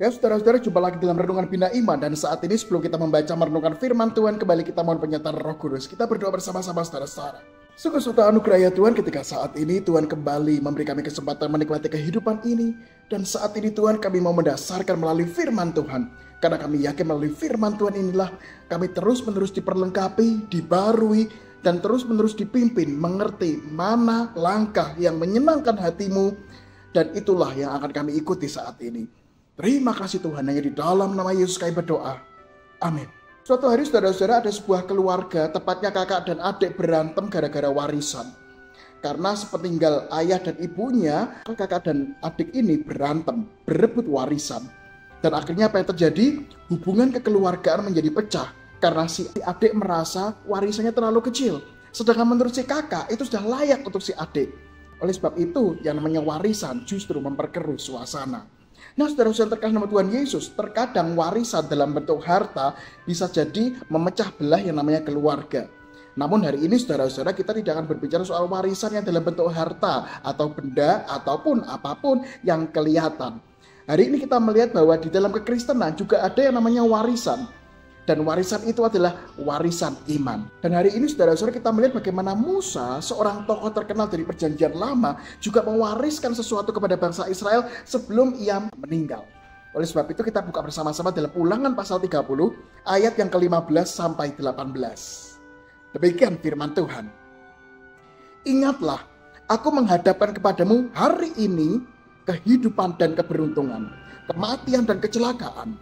Ya saudara-saudara, jumpa lagi dalam Renungan Bina Iman. Dan saat ini sebelum kita membaca merenungkan firman Tuhan, kembali kita mohon penyertaan Roh Kudus. Kita berdoa bersama-sama saudara-saudara. Sungguh suatu anugerah ya Tuhan, ketika saat ini Tuhan kembali memberi kami kesempatan menikmati kehidupan ini. Dan saat ini Tuhan, kami mau mendasarkan melalui firman Tuhan. Karena kami yakin melalui firman Tuhan inilah kami terus-menerus diperlengkapi, dibarui, dan terus-menerus dipimpin mengerti mana langkah yang menyenangkan hatimu. Dan itulah yang akan kami ikuti saat ini. Terima kasih Tuhan, hanya di dalam nama Yesus kami berdoa. Amin. Suatu hari saudara-saudara, ada sebuah keluarga, tepatnya kakak dan adik, berantem gara-gara warisan. Karena sepeninggal ayah dan ibunya, kakak dan adik ini berantem, berebut warisan. Dan akhirnya apa yang terjadi? Hubungan kekeluargaan menjadi pecah. Karena si adik merasa warisannya terlalu kecil. Sedangkan menurut si kakak, itu sudah layak untuk si adik. Oleh sebab itu, yang namanya warisan justru memperkeruh suasana. Nah, saudara-saudara terkasih nama Tuhan Yesus, terkadang warisan dalam bentuk harta bisa jadi memecah belah yang namanya keluarga. Namun hari ini saudara-saudara, kita tidak akan berbicara soal warisan yang dalam bentuk harta atau benda ataupun apapun yang kelihatan. Hari ini kita melihat bahwa di dalam kekristenan juga ada yang namanya warisan. Dan warisan itu adalah warisan iman. Dan hari ini saudara-saudara, kita melihat bagaimana Musa, seorang tokoh terkenal dari perjanjian lama, juga mewariskan sesuatu kepada bangsa Israel sebelum ia meninggal. Oleh sebab itu kita buka bersama-sama dalam Ulangan pasal 30 ayat yang ke-15 sampai 18. Demikian firman Tuhan. Ingatlah, aku menghadapkan kepadamu hari ini kehidupan dan keberuntungan, kematian dan kecelakaan.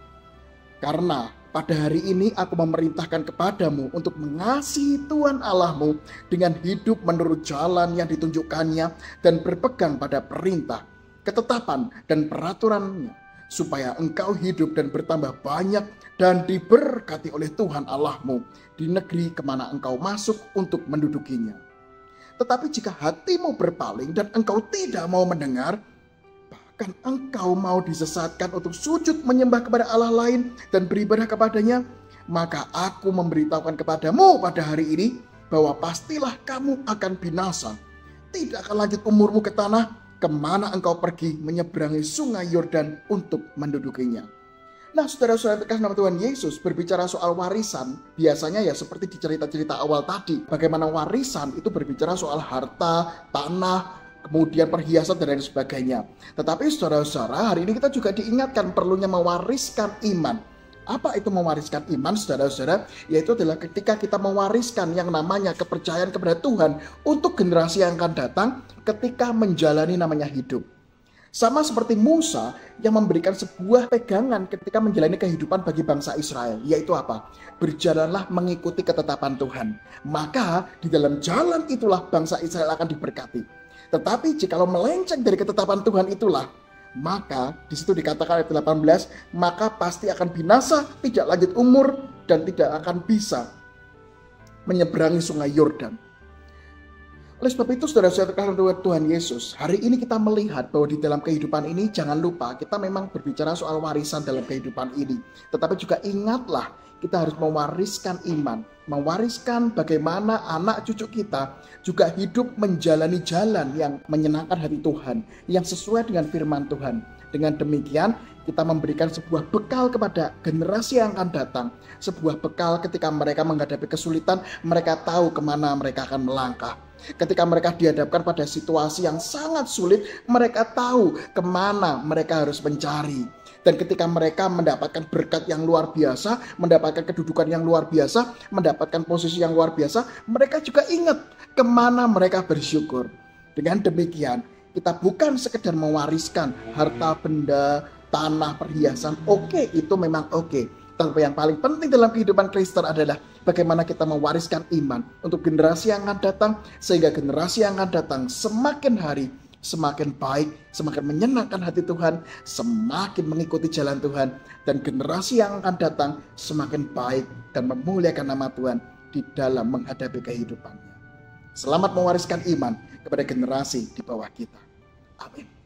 Karena pada hari ini aku memerintahkan kepadamu untuk mengasihi Tuhan Allahmu dengan hidup menurut jalan yang ditunjukkannya dan berpegang pada perintah, ketetapan dan peraturannya, supaya engkau hidup dan bertambah banyak dan diberkati oleh Tuhan Allahmu di negeri kemana engkau masuk untuk mendudukinya. Tetapi jika hatimu berpaling dan engkau tidak mau mendengar, bahkan engkau mau disesatkan untuk sujud menyembah kepada Allah lain dan beribadah kepadanya, maka aku memberitahukan kepadamu pada hari ini bahwa pastilah kamu akan binasa. Tidak akan lanjut umurmu ke tanah kemana engkau pergi menyeberangi sungai Yordan untuk mendudukinya. Nah, saudara-saudara terkasih nama Tuhan Yesus, berbicara soal warisan, biasanya ya seperti di cerita-cerita awal tadi, bagaimana warisan itu berbicara soal harta, tanah, kemudian perhiasan dan lain sebagainya. Tetapi saudara-saudara, hari ini kita juga diingatkan perlunya mewariskan iman. Apa itu mewariskan iman, saudara-saudara? Yaitu adalah ketika kita mewariskan yang namanya kepercayaan kepada Tuhan untuk generasi yang akan datang ketika menjalani namanya hidup. Sama seperti Musa yang memberikan sebuah pegangan ketika menjalani kehidupan bagi bangsa Israel. Yaitu apa? Berjalanlah mengikuti ketetapan Tuhan. Maka di dalam jalan itulah bangsa Israel akan diberkati. Tetapi jikalau melenceng dari ketetapan Tuhan itulah, maka di situ dikatakan ayat 18, maka pasti akan binasa, tidak lanjut umur, dan tidak akan bisa menyeberangi sungai Yordan. Oleh sebab itu saudara-saudara terkasih Tuhan Yesus, hari ini kita melihat bahwa di dalam kehidupan ini jangan lupa kita memang berbicara soal warisan dalam kehidupan ini. Tetapi juga ingatlah kita harus mewariskan iman, mewariskan bagaimana anak cucu kita juga hidup menjalani jalan yang menyenangkan hati Tuhan, yang sesuai dengan firman Tuhan. Dengan demikian kita memberikan sebuah bekal kepada generasi yang akan datang. Sebuah bekal ketika mereka menghadapi kesulitan, mereka tahu kemana mereka akan melangkah. Ketika mereka dihadapkan pada situasi yang sangat sulit, mereka tahu kemana mereka harus mencari. Dan ketika mereka mendapatkan berkat yang luar biasa, mendapatkan kedudukan yang luar biasa, mendapatkan posisi yang luar biasa, mereka juga ingat kemana mereka bersyukur. Dengan demikian, kita bukan sekedar mewariskan harta benda, tanah, perhiasan. Oke, itu memang oke. Tapi yang paling penting dalam kehidupan Kristen adalah bagaimana kita mewariskan iman untuk generasi yang akan datang, sehingga generasi yang akan datang semakin hari semakin baik, semakin menyenangkan hati Tuhan, semakin mengikuti jalan Tuhan, dan generasi yang akan datang semakin baik dan memuliakan nama Tuhan di dalam menghadapi kehidupannya. Selamat mewariskan iman kepada generasi di bawah kita. Amin.